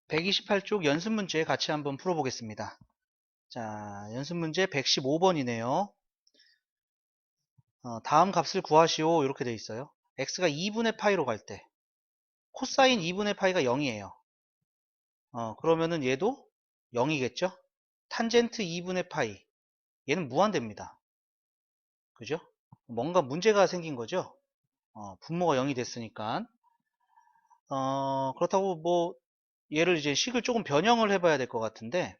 (128쪽) 연습 문제 같이 한번 풀어보겠습니다. 자, 연습 문제 115번이네요. 다음 값을 구하시오. 이렇게 되어 있어요. x가 2분의 파이로 갈 때 코사인 2분의 파이가 0이에요. 그러면은 얘도 0이겠죠? 탄젠트 2분의 파이, 얘는 무한대입니다. 그죠? 뭔가 문제가 생긴 거죠? 분모가 0이 됐으니까. 그렇다고 뭐 얘를 이제 식을 조금 변형을 해봐야 될 것 같은데,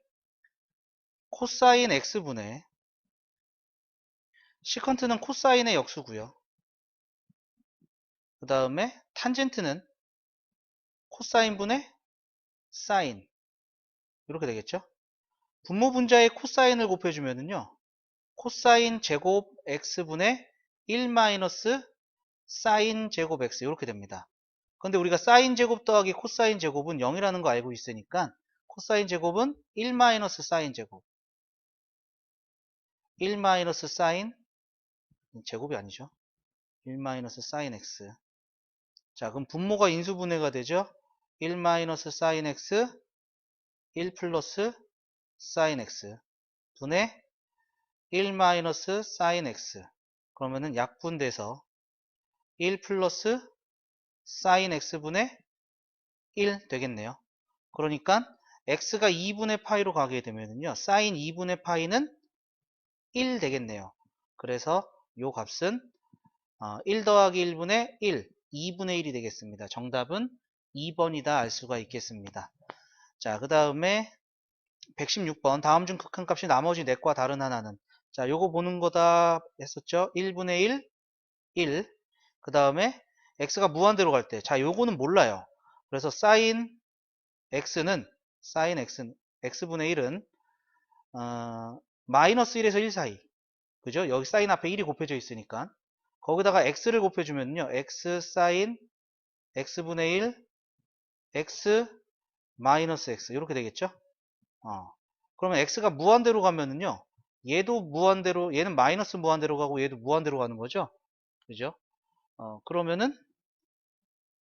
코사인 x분의, 시컨트는 코사인의 역수고요. 그 다음에 탄젠트는 코사인분의 사인, 이렇게 되겠죠? 분모 분자의 코사인을 곱해주면은요, 코사인 제곱 x분의 1 마이너스 사인 제곱 x, 이렇게 됩니다. 근데 우리가 사인 제곱 더하기 코사인 제곱은 0이라는 거 알고 있으니까 코사인 제곱은 1 마이너스 사인 제곱, 1 마이너스 사인 제곱이 아니죠. 1 마이너스 사인 x. 자, 그럼 분모가 인수분해가 되죠. 1 마이너스 사인 x, 1 플러스 사인 x 분의 1 마이너스 사인 x. 그러면은 약분돼서 1 플러스 사인 x분의 1 되겠네요. 그러니까 x가 2분의 파이로 가게 되면은요, 사인 2분의 파이는 1 되겠네요. 그래서 요 값은 1 더하기 1분의 1, 2분의 1이 되겠습니다. 정답은 2번이다 알 수가 있겠습니다. 자, 그 다음에 116번. 다음 중 극한값이 나머지 넷과 다른 하나는. 자, 요거 보는 거다 했었죠. 1분의 1, 1. 그 다음에 x가 무한대로 갈 때. 자, 요거는 몰라요. 그래서 사인 x분의 1은 마이너스 1에서 1 사이. 그죠? 여기 사인 앞에 1이 곱해져 있으니까. 거기다가 x를 곱해주면요. x 사인 x분의 1, x 마이너스 x. 이렇게 되겠죠? 그러면 x가 무한대로 가면은요, 얘도 무한대로, 얘는 마이너스 무한대로 가고 얘도 무한대로 가는 거죠. 그죠? 그러면은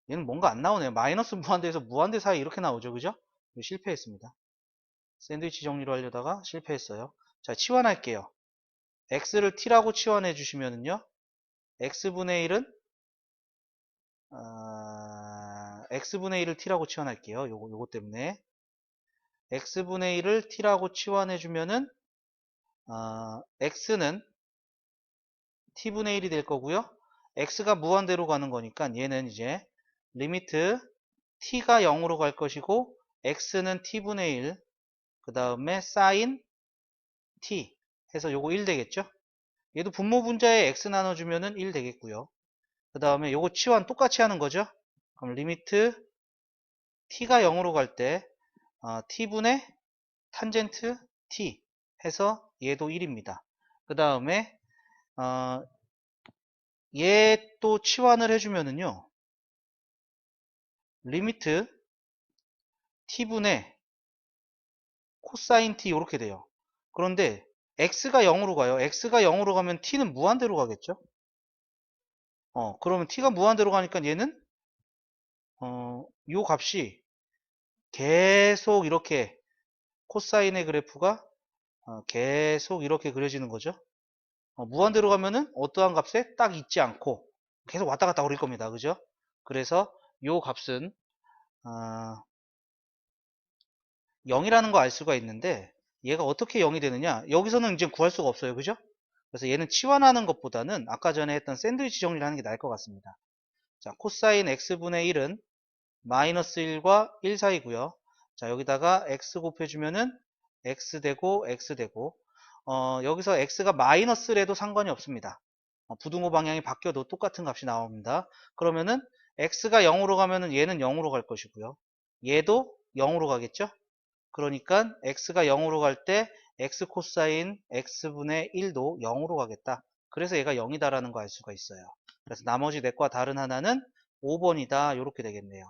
얘는 뭔가 안 나오네요. 마이너스 무한대에서 무한대 사이 이렇게 나오죠. 그죠? 실패했습니다. 샌드위치 정리로 하려다가 실패했어요. 자, 치환할게요. x를 t라고 치환해 주시면은요, x분의 1은 x분의 1을 t라고 치환할게요. 요거 때문에 x분의 1을 t라고 치환해 주면은 x는 t분의 1이 될 거고요. x가 무한대로 가는 거니까 얘는 이제 리미트 t가 0으로 갈 것이고 x는 t분의 1, 그 다음에 사인 t 해서 요거 1 되겠죠. 얘도 분모 분자에 x 나눠주면은 1 되겠고요. 그 다음에 요거 치환 똑같이 하는 거죠. 그럼 리미트 t가 0으로 갈 때 t분의 탄젠트 t 해서 얘도 1입니다. 그 다음에 얘 또 치환을 해주면은요, 리미트 t분의 코사인 t 이렇게 돼요. 그런데 x가 0으로 가요. x가 0으로 가면 t는 무한대로 가겠죠. 그러면 t가 무한대로 가니까 얘는 요 값이 계속 이렇게 코사인의 그래프가 계속 이렇게 그려지는 거죠. 무한대로 가면은 어떠한 값에 딱 있지 않고 계속 왔다 갔다 거릴 겁니다. 그죠? 그래서 요 값은 0이라는 거 알 수가 있는데 얘가 어떻게 0이 되느냐? 여기서는 이제 구할 수가 없어요. 그죠? 그래서 얘는 치환하는 것보다는 아까 전에 했던 샌드위치 정리를 하는 게 나을 것 같습니다. 자, 코사인 x분의 1은 마이너스 1과 1 사이고요. 자, 여기다가 x 곱해주면은 x 되고 x 되고 여기서 x가 마이너스래도 상관이 없습니다. 부등호 방향이 바뀌어도 똑같은 값이 나옵니다. 그러면은 x가 0으로 가면은 얘는 0으로 갈 것이고요. 얘도 0으로 가겠죠? 그러니까 x가 0으로 갈 때 x 코사인 x분의 1도 0으로 가겠다. 그래서 얘가 0이다라는 거 알 수가 있어요. 그래서 나머지 넷과 다른 하나는 5번이다. 이렇게 되겠네요.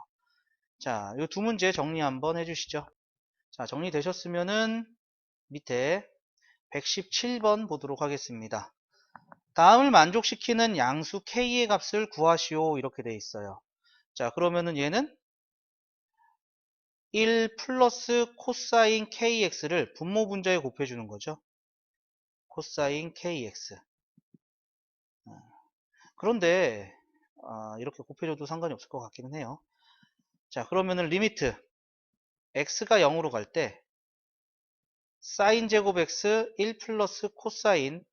자, 이 두 문제 정리 한번 해주시죠. 자, 정리되셨으면은 밑에 117번 보도록 하겠습니다. 다음을 만족시키는 양수 k의 값을 구하시오. 이렇게 돼 있어요. 자, 그러면은 얘는 1 플러스 코사인 kx를 분모 분자에 곱해주는 거죠. 코사인 kx. 그런데 이렇게 곱해줘도 상관이 없을 것 같기는 해요. 자, 그러면은 리미트 x가 0으로 갈 때 사인 제곱 x 1 플러스 코사인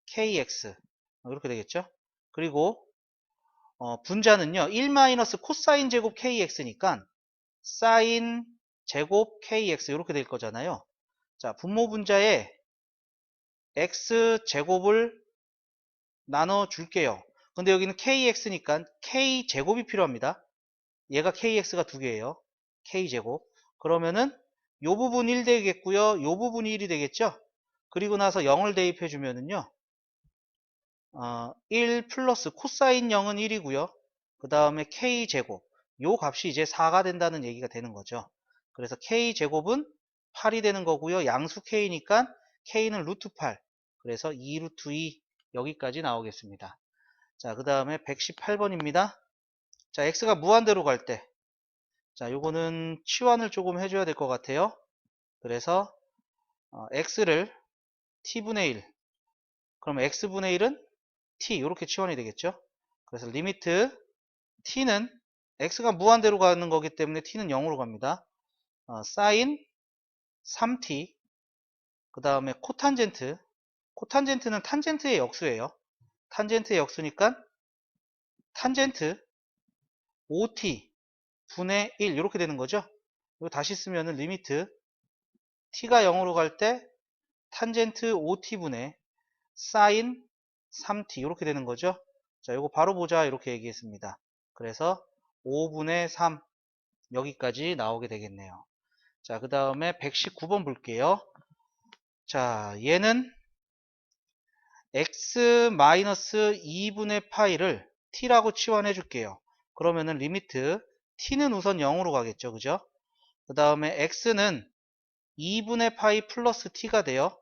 kx 이렇게 되겠죠. 그리고 분자는요 1 마이너스 코사인 제곱 kx니까 사인 제곱 kx 이렇게 될 거잖아요. 자, 분모 분자에 x 제곱을 나눠 줄게요. 근데 여기는 kx니까 k 제곱이 필요합니다. 얘가 kx가 두 개예요. k 제곱. 그러면은 요 부분 1 되겠고요. 요 부분이 1이 되겠죠. 그리고 나서 0을 대입해 주면은요. 1 플러스 코사인 0은 1이고요. 그 다음에 k 제곱. 요 값이 이제 4가 된다는 얘기가 되는 거죠. 그래서 k 제곱은 8이 되는 거고요. 양수 k니까 k는 루트 8. 그래서 2 루트 2 여기까지 나오겠습니다. 자, 그 다음에 118번입니다. 자, x가 무한대로 갈 때. 자, 요거는 치환을 조금 해줘야 될 것 같아요. 그래서 x를 t분의 1. 그럼 x분의 1은 t 이렇게 치환이 되겠죠. 그래서 리미트 t는 x가 무한대로 가는 거기 때문에 t는 0으로 갑니다. 사인 3t 그 다음에 코탄젠트 코탄젠트는 탄젠트의 역수예요. 탄젠트의 역수니까 탄젠트 5t 분의 1 이렇게 되는 거죠. 이거 다시 쓰면은 리미트 t가 0으로 갈 때 탄젠트 5t분의 사인 3t 이렇게 되는 거죠. 자, 이거 바로 보자 이렇게 얘기했습니다. 그래서 5분의 3 여기까지 나오게 되겠네요. 자, 그 다음에 119번 볼게요. 자, 얘는 x-2분의 파이를 t라고 치환해 줄게요. 그러면은 리미트 t는 우선 0으로 가겠죠. 그죠? 그 다음에 x는 2분의 파이 플러스 t가 돼요.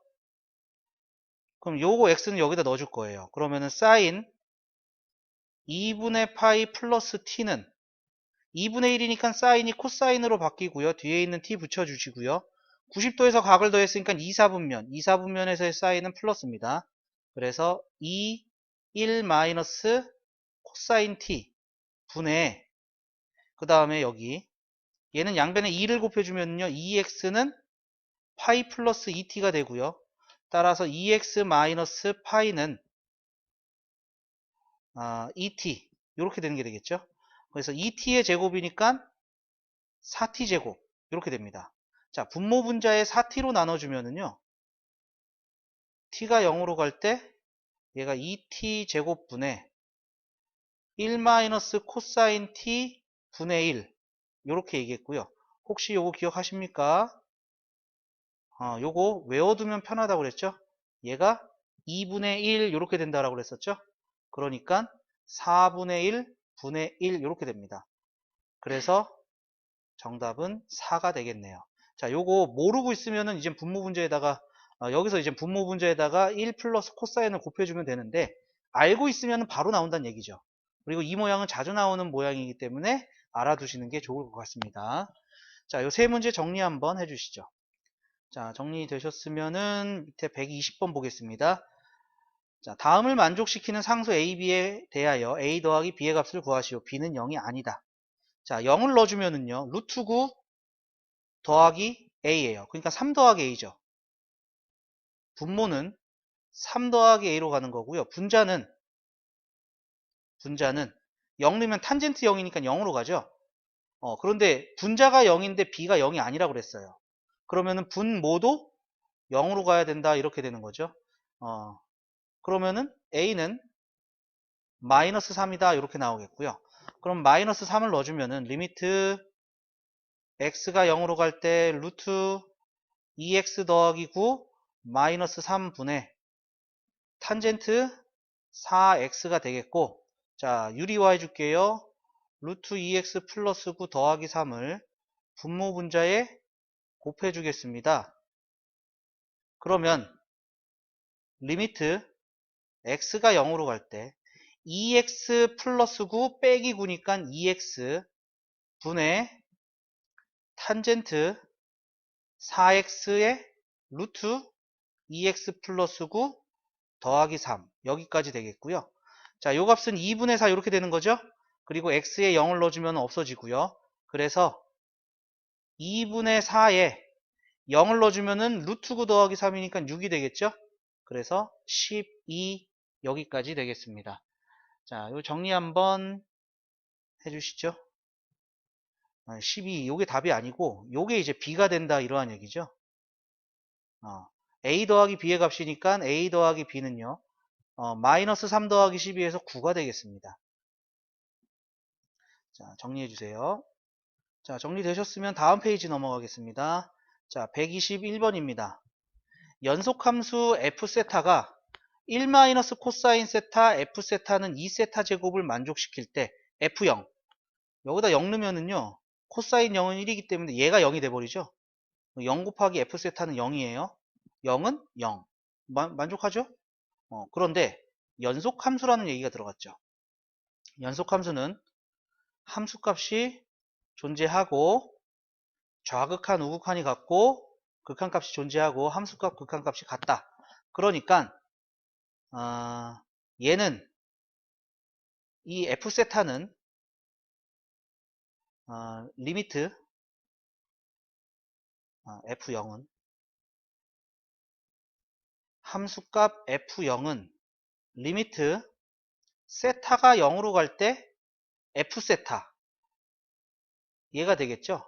그럼 요거 x는 여기다 넣어줄 거예요. 그러면은 사인 2분의 파이 플러스 t는 2분의 1이니까 사인이 코사인으로 바뀌고요. 뒤에 있는 t 붙여주시고요. 90도에서 각을 더했으니까 2, 4분면. 2, 4분면에서의 사인은 플러스입니다. 그래서 2, 1 마이너스 코사인 t 분의 그 다음에 여기 얘는 양변에 2를 곱해주면요. 2x는 파이 플러스 2t가 되고요. 따라서 2x 마이너스 파이는 2t 이렇게 되는 게 되겠죠. 그래서 2t의 제곱이니까 4t 제곱 이렇게 됩니다. 자, 분모 분자에 4t로 나눠주면은요. t가 0으로 갈 때 얘가 2t 제곱분의 1 마이너스 코사인 t 분의 1 이렇게 얘기했고요. 혹시 요거 기억하십니까? 요거 외워두면 편하다고 그랬죠? 얘가 2분의 1 이렇게 된다라고 그랬었죠? 그러니까 4분의 1 분의 1 이렇게 됩니다. 그래서 정답은 4가 되겠네요. 자, 요거 모르고 있으면은 이제 분모 분자에다가 여기서 이제 분모 분자에다가 1 플러스 코사인을 곱해주면 되는데 알고 있으면 바로 나온다는 얘기죠. 그리고 이 모양은 자주 나오는 모양이기 때문에 알아두시는 게 좋을 것 같습니다. 자, 요 세 문제 정리 한번 해주시죠. 자, 정리되셨으면은 밑에 120번 보겠습니다. 자, 다음을 만족시키는 상수 A, B에 대하여 A 더하기 B의 값을 구하시오. B는 0이 아니다. 자, 0을 넣어주면은요, 루트 9 더하기 A예요. 그러니까 3 더하기 A죠. 분모는 3 더하기 A로 가는 거고요. 분자는 0 넣으면 탄젠트 0이니까 0으로 가죠. 그런데 분자가 0인데 B가 0이 아니라고 그랬어요. 그러면은 분모도 0으로 가야 된다 이렇게 되는 거죠. 그러면은 A는 마이너스 3이다 이렇게 나오겠고요. 그럼 마이너스 3을 넣어주면은 리미트 x가 0으로 갈 때 루트 2x 더하기 9 마이너스 3분의 탄젠트 4x가 되겠고, 자, 유리화 해줄게요. 루트 2x 플러스 9 더하기 3을 분모 분자에 곱해주겠습니다. 그러면 리미트 x가 0으로 갈 때 2x 플러스 9 빼기 9니까 2x 분의 탄젠트 4x의 루트 2x 플러스 9 더하기 3 여기까지 되겠고요. 자, 요 값은 2분의 4 이렇게 되는 거죠. 그리고 x에 0을 넣어주면 없어지고요. 그래서 2분의 4에 0을 넣어주면은 루트 9 더하기 3이니까 6이 되겠죠. 그래서 12 여기까지 되겠습니다. 자, 요 정리 한번 해주시죠. 12 요게 답이 아니고 요게 이제 b가 된다 이러한 얘기죠. a 더하기 b의 값이니까 a 더하기 b는요. 마이너스 3 더하기 12에서 9가 되겠습니다. 자, 정리해 주세요. 자, 정리되셨으면 다음 페이지 넘어가겠습니다. 자, 121번입니다. 연속함수 f세타가 1 마이너스 코사인 세타 f세타는 2세타 제곱을 만족시킬 때 f0 여기다 0 넣으면은요 코사인 0은 1이기 때문에 얘가 0이 돼버리죠. 0 곱하기 f세타는 0이에요. 0은 0 만족하죠? 그런데 연속함수라는 얘기가 들어갔죠. 연속함수는 함수값이 존재하고 좌극한 우극한이 같고 극한값이 존재하고 함수값 극한값이 같다. 그러니까 얘는 이 f세타는 리미트 f0은 함수값 f0은 리미트 세타가 0으로 갈 때 f세타 얘가 되겠죠.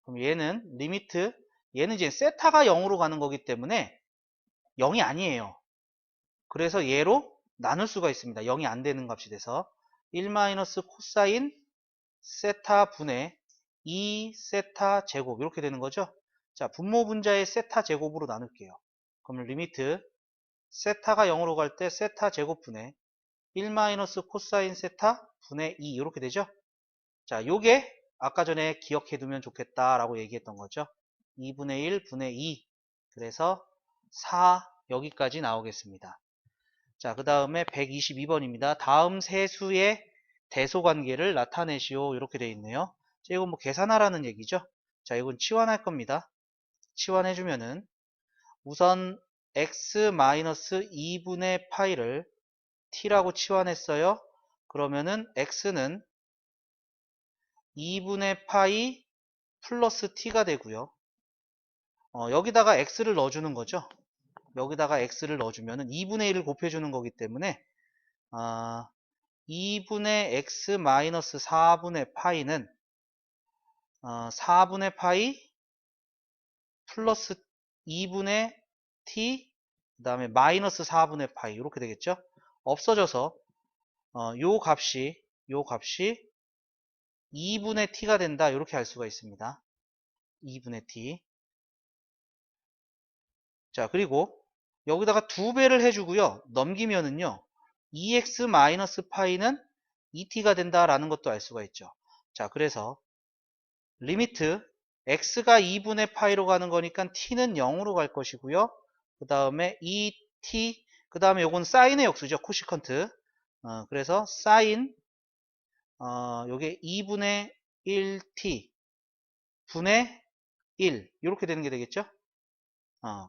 그럼 얘는 리미트 얘는 이제 세타가 0으로 가는 거기 때문에 0이 아니에요. 그래서 얘로 나눌 수가 있습니다. 0이 안 되는 값이 돼서 1 마이너스 코사인 세타 분의 2 세타 제곱 이렇게 되는 거죠. 자, 분모 분자의 세타 제곱으로 나눌게요. 그럼 리미트 세타가 0으로 갈 때 세타 제곱분의 1 마이너스 코사인 세타 분의 2 이렇게 되죠. 자, 요게 아까 전에 기억해 두면 좋겠다라고 얘기했던 거죠. 2분의 1 분의 2 그래서 4 여기까지 나오겠습니다. 자, 그 다음에 122번입니다. 다음 세 수의 대소관계를 나타내시오 이렇게 되어 있네요. 자, 이건 뭐 계산하라는 얘기죠. 자, 이건 치환할 겁니다. 치환해주면은 우선 x-2분의 파이를 t라고 치환했어요. 그러면은 x는 2분의 파이 플러스 t가 되고요. 여기다가 x를 넣어주는 거죠. 여기다가 x를 넣어주면은 2분의 1을 곱해주는 거기 때문에 2분의 x 마이너스 4분의 파이는 4분의 파이 플러스 2분의 t 그 다음에 마이너스 4분의 파이 이렇게 되겠죠. 없어져서 요 값이 2분의 t가 된다 이렇게 할 수가 있습니다. 2분의 t. 자, 그리고 여기다가 2배를 해주고요. 넘기면은요 2x 마이너스 파이는 2t가 된다라는 것도 알 수가 있죠. 자, 그래서 리미트 x가 2분의 파이로 가는 거니까 t는 0으로 갈 것이고요. 그 다음에 2t 그 다음에 요건 사인의 역수죠. 코시컨트. 그래서 사인 요게 2분의 1t 분의 1 이렇게 되는 게 되겠죠.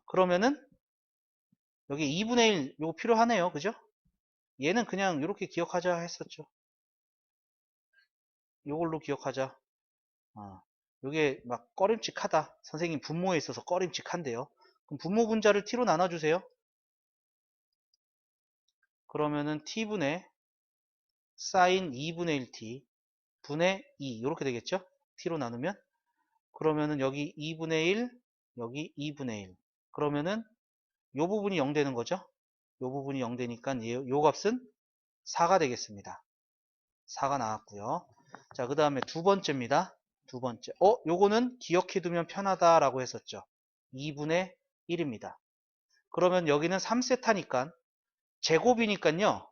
그러면은 여기 2분의 1 요거 필요하네요. 그죠? 얘는 그냥 이렇게 기억하자 했었죠. 요걸로 기억하자. 요게 막 꺼림칙하다. 선생님 분모에 있어서 꺼림칙한데요. 그럼 분모 분자를 t로 나눠주세요. 그러면은 t분의 사인 2분의 1t 분의 2 이렇게 되겠죠? t로 나누면 그러면은 여기 2분의 1 여기 2분의 1 그러면은 요 부분이 0 되는 거죠? 요 부분이 0 되니까 요 값은 4가 되겠습니다. 4가 나왔고요. 자, 그 다음에 두 번째입니다. 두 번째. 요거는 기억해두면 편하다라고 했었죠. 2분의 1입니다. 그러면 여기는 3세타니까 제곱이니까요.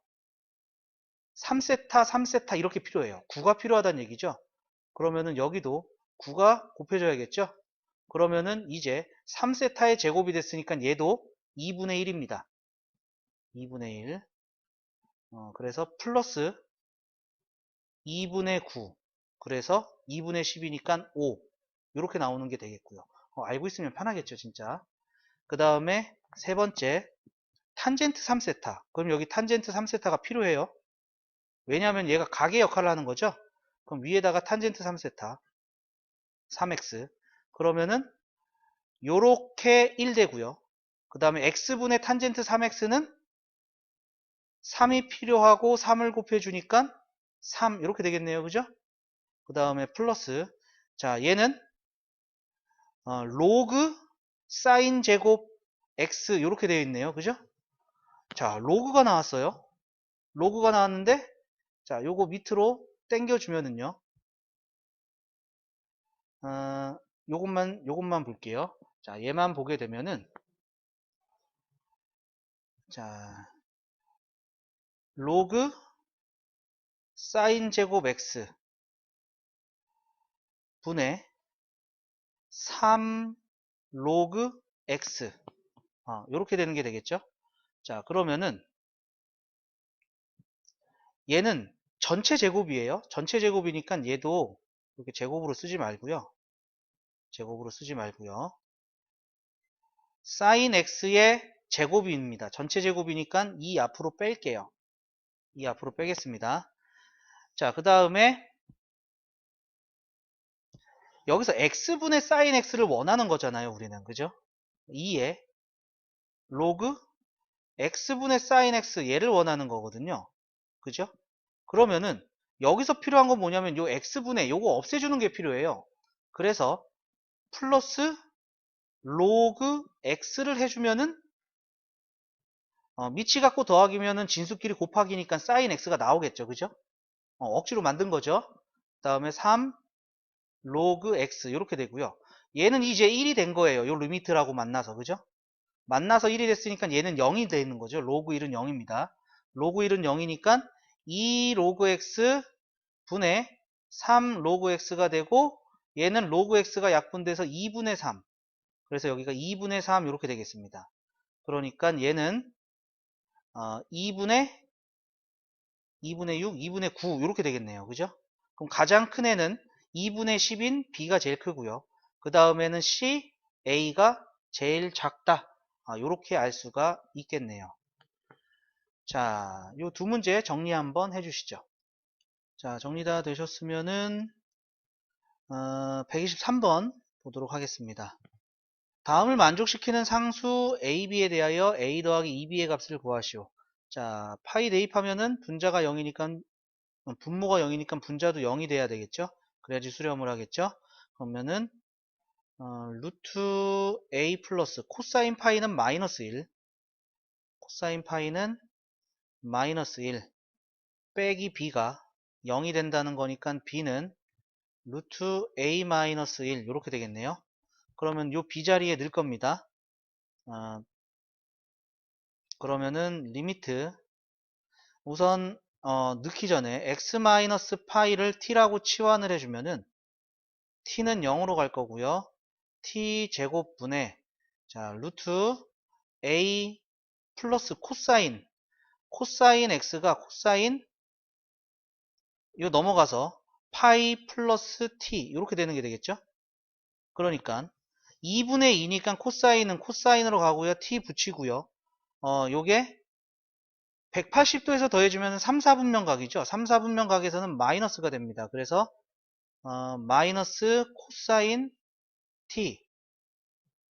3세타, 3세타 이렇게 필요해요. 9가 필요하다는 얘기죠. 그러면은 여기도 9가 곱해져야겠죠. 그러면은 이제 3세타의 제곱이 됐으니까 얘도 2분의 1입니다. 2분의 1. 그래서 플러스 2분의 9. 그래서 2분의 10이니까 5. 이렇게 나오는 게 되겠고요. 알고 있으면 편하겠죠, 진짜. 그 다음에 세 번째, 탄젠트 3세타. 그럼 여기 탄젠트 3세타가 필요해요. 왜냐하면 얘가 가계 역할을 하는 거죠. 그럼 위에다가 탄젠트 3세타 3x. 그러면은 요렇게 1 되고요. 그 다음에 x분의 탄젠트 3x는 3이 필요하고 3을 곱해주니까 3 이렇게 되겠네요. 그죠? 그 다음에 플러스, 자 얘는 로그 사인 제곱 x 이렇게 되어 있네요. 그죠? 자 로그가 나왔어요. 로그가 나왔는데 자 요거 밑으로 당겨주면은요, 요것만 볼게요. 자 얘만 보게 되면은, 자 로그 사인 제곱 x 분의 3 로그 x, 이렇게 되는 게 되겠죠. 자 그러면은 얘는 전체 제곱이에요. 전체 제곱이니까 얘도 이렇게 제곱으로 쓰지 말고요. 제곱으로 쓰지 말고요. 사인 x의 제곱입니다. 전체 제곱이니까 2 앞으로 뺄게요. 2 앞으로 빼겠습니다. 자, 그 다음에 여기서 x분의 사인 x를 원하는 거잖아요, 우리는. 그죠? 2에 로그 x분의 사인 x 얘를 원하는 거거든요. 그죠? 그러면은 여기서 필요한 건 뭐냐면 요 x분의 요거 없애주는 게 필요해요. 그래서 플러스 로그 x를 해주면은 미치 갖고 더하기면은 진수끼리 곱하기니까 사인 x가 나오겠죠. 그죠? 억지로 만든 거죠. 그 다음에 3 로그 x 이렇게 되고요. 얘는 이제 1이 된 거예요. 요 리미트라고 만나서. 그죠? 만나서 1이 됐으니까 얘는 0이 되는 거죠. 로그 1은 0입니다. 로그 1은 0이니까 2 로그 x 분의 3 로그 x가 되고, 얘는 로그 x가 약분돼서 2분의 3. 그래서 여기가 2분의 3 이렇게 되겠습니다. 그러니까 얘는 2분의 6, 2분의 9 이렇게 되겠네요. 그죠? 그럼 가장 큰 애는 2분의 10인 b가 제일 크고요. 그 다음에는 c, a가 제일 작다. 이렇게 알 수가 있겠네요. 자, 요 두 문제 정리 한번 해주시죠. 자, 정리 다 되셨으면은 123번 보도록 하겠습니다. 다음을 만족시키는 상수 AB에 대하여 A 더하기 2B의 값을 구하시오. 자, 파이 대입하면은 분자가 0이니까, 분모가 0이니까 분자도 0이 돼야 되겠죠? 그래야지 수렴을 하겠죠? 그러면은, 루트 A 플러스 코사인 파이는 마이너스 1, 코사인 파이는 마이너스 1, 빼기 B가 0이 된다는 거니까 B는 루트 A 마이너스 1, 이렇게 되겠네요. 그러면 요 B 자리에 넣을 겁니다. 그러면은 리미트, 우선 넣기 전에 x-파이를 t라고 치환을 해주면은 t는 0으로 갈 거고요. t 제곱분의, 자 루트 a 플러스 코사인 x가 코사인, 이거 넘어가서 파이 플러스 t 이렇게 되는 게 되겠죠. 그러니까 2분의 2니까 코사인은 코사인으로 가고요. t 붙이고요. 요게 180도에서 더해주면 3, 4분면 각이죠. 3, 4분면 각에서는 마이너스가 됩니다. 그래서 마이너스 코사인 t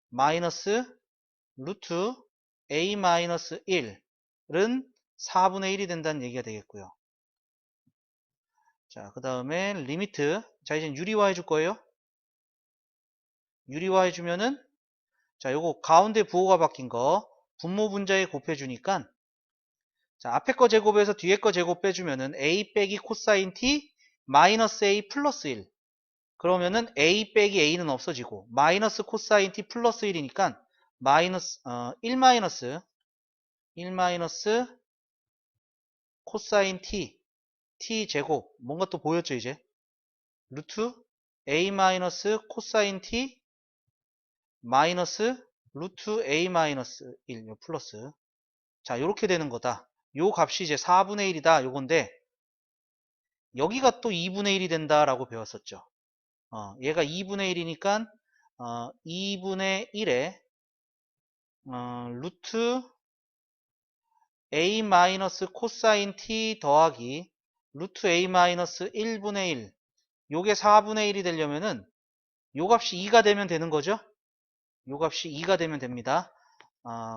마이너스 루트 a 마이너스 1은 4분의 1이 된다는 얘기가 되겠고요. 자, 그 다음에 리미트, 자 이제 유리화 해줄 거예요. 유리화 해주면은, 자 요거 가운데 부호가 바뀐 거 분모 분자에 곱해주니까, 자 앞에 거 제곱에서 뒤에 거 제곱 빼주면은 a 빼기 코사인 t 마이너스 a 플러스 1, 그러면은 a 빼기 a는 없어지고 마이너스 코사인 t 플러스 1이니까 마이너스 1 마이너스 코사인 t 제곱, 뭔가 또 보였죠 이제. 루트 a 마이너스 코사인 t 마이너스 루트 a 마이너스 1 플러스, 자 요렇게 되는 거다. 요 값이 이제 4분의 1이다 요건데 여기가 또 2분의 1이 된다라고 배웠었죠. 얘가 2분의 1이니까 2분의 1에 루트 a 마이너스 코사인 t 더하기 루트 a 마이너스 1분의 1 요게 4분의 1이 되려면은 요 값이 2가 되면 되는 거죠. 요 값이 2가 되면 됩니다.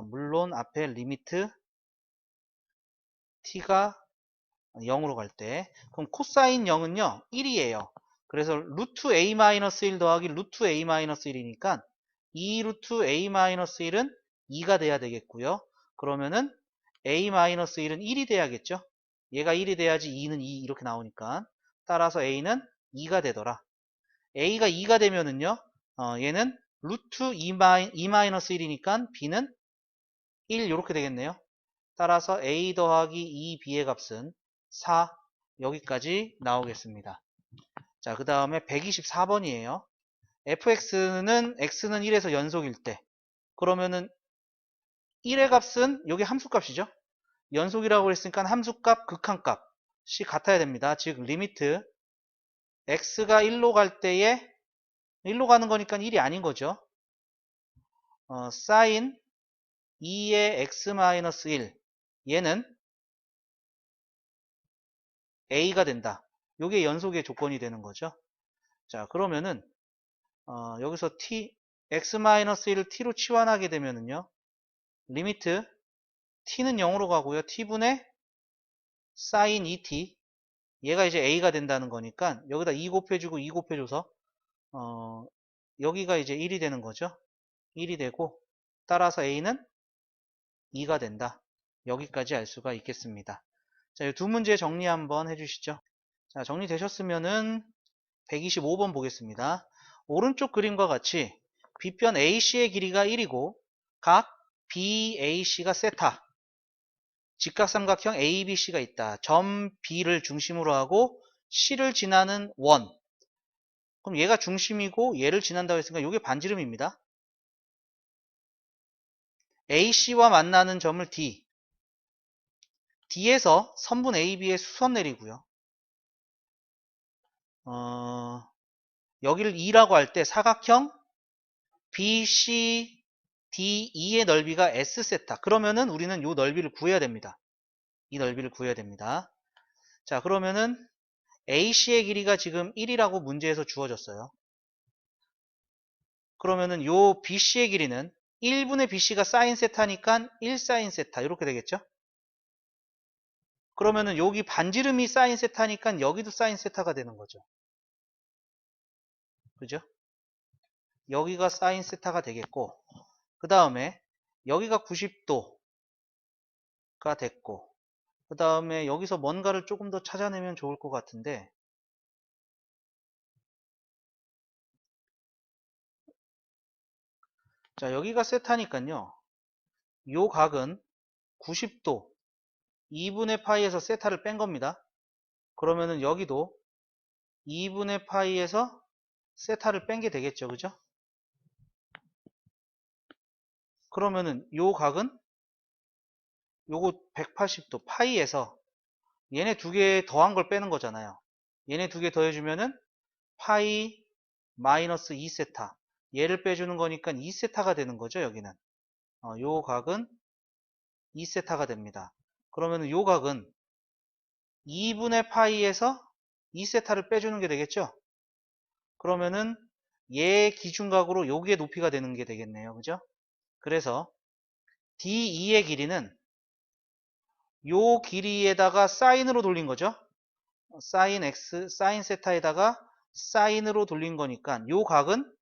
물론 앞에 리미트 t가 0으로 갈 때. 그럼 코사인 0은요 1이에요. 그래서 루트 a 마이너스 1 더하기 루트 a 마이너스 1이니까 2 루트 a 마이너스 1은 2가 돼야 되겠고요. 그러면은 a 마이너스 1은 1이 돼야겠죠. 얘가 1이 돼야지 2는 2 이렇게 나오니까 따라서 a는 2가 되더라. a가 2가 되면은요 얘는 루트 2 마이너스 1이니까 b는 1 이렇게 되겠네요. 따라서 a 더하기 2b의 값은 4 여기까지 나오겠습니다. 자, 그 다음에 124번이에요. fx는 x는 1에서 연속일 때 그러면은 1의 값은 여기 함수값이죠. 연속이라고 했으니까 함수값, 극한값이 같아야 됩니다. 즉 리미트 x가 1로 갈 때에 1로 가는 거니까 1이 아닌 거죠. sin 2의 x-1 얘는 a가 된다. 이게 연속의 조건이 되는 거죠. 자, 그러면은 여기서 x-1을 t로 치환하게 되면은요. 리미트 t는 0으로 가고요. t분의 sin 2t 얘가 이제 a가 된다는 거니까 여기다 2 곱해주고 2 곱해줘서 여기가 이제 1이 되는 거죠. 1이 되고 따라서 a는 2가 된다. 여기까지 알 수가 있겠습니다. 자, 이 두 문제 정리 한번 해주시죠. 자, 정리되셨으면은 125번 보겠습니다. 오른쪽 그림과 같이 빗변 AC의 길이가 1이고 각 BAC가 세타 직각삼각형 ABC가 있다. 점 B를 중심으로 하고 C를 지나는 원. 그럼 얘가 중심이고 얘를 지난다고 했으니까 이게 반지름입니다. AC와 만나는 점을 D. D에서 선분 AB의 수선 내리고요. 여기를 E라고 할 때 사각형 BCDE의 넓이가 S세타. 그러면은 우리는 이 넓이를 구해야 됩니다. 이 넓이를 구해야 됩니다. 자, 그러면은 AC의 길이가 지금 1이라고 문제에서 주어졌어요. 그러면은 요 BC의 길이는 1분의 BC가 사인 세타니까 1 사인 세타 이렇게 되겠죠? 그러면은 여기 반지름이 사인 세타니까 여기도 사인 세타가 되는 거죠. 그죠? 여기가 사인 세타가 되겠고 그 다음에 여기가 90도가 됐고 그 다음에 여기서 뭔가를 조금 더 찾아내면 좋을 것 같은데 자 여기가 세타니까요 요 각은 90도 2분의 파이에서 세타를 뺀 겁니다. 그러면은 여기도 2분의 파이에서 세타를 뺀 게 되겠죠. 그죠? 그러면은 요 각은 요거 180도 파이에서 얘네 두 개 더한 걸 빼는 거잖아요. 얘네 두 개 더해주면은 파이 마이너스 2세타 얘를 빼주는 거니까 2세타가 되는 거죠. 여기는 요 각은 2세타가 됩니다. 그러면은 요 각은 2분의 파이에서 2세타를 빼주는 게 되겠죠. 그러면은 얘 기준각으로 요게 높이가 되는 게 되겠네요. 그죠? 그래서 D2의 길이는 요 길이에다가 사인으로 돌린 거죠. 사인 x, 사인 세타에다가 사인으로 돌린 거니까 요 각은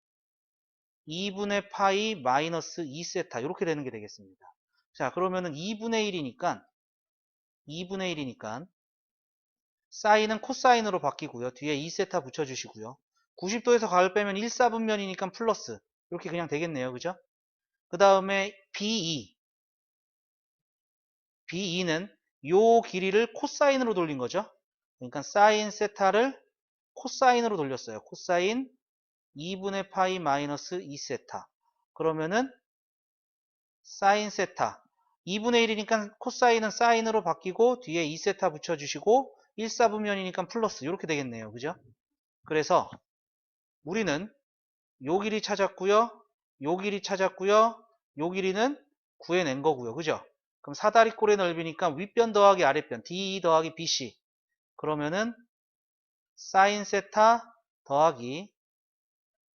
2분의 파이 마이너스 2세타 이렇게 되는 게 되겠습니다. 자, 그러면은 2분의 1이니까 사인은 코사인으로 바뀌고요. 뒤에 2세타 붙여주시고요. 90도에서 각을 빼면 1, 4분면이니까 플러스 이렇게 그냥 되겠네요. 그죠? 그 다음에 BE는 요 길이를 코사인으로 돌린 거죠. 그러니까 사인 세타를 코사인으로 돌렸어요. 코사인 2분의 파이 마이너스 2세타. 그러면은 사인 세타 2분의 1이니까 코사인은 사인으로 바뀌고 뒤에 2세타 붙여주시고 1사분면이니까 플러스 이렇게 되겠네요. 그죠? 그래서 우리는 요 길이 찾았고요. 요 길이 찾았고요. 요 길이는 구해낸 거고요. 그죠? 그럼 사다리꼴의 넓이니까 윗변 더하기 아랫변 D 더하기 BC 그러면은 사인 세타 더하기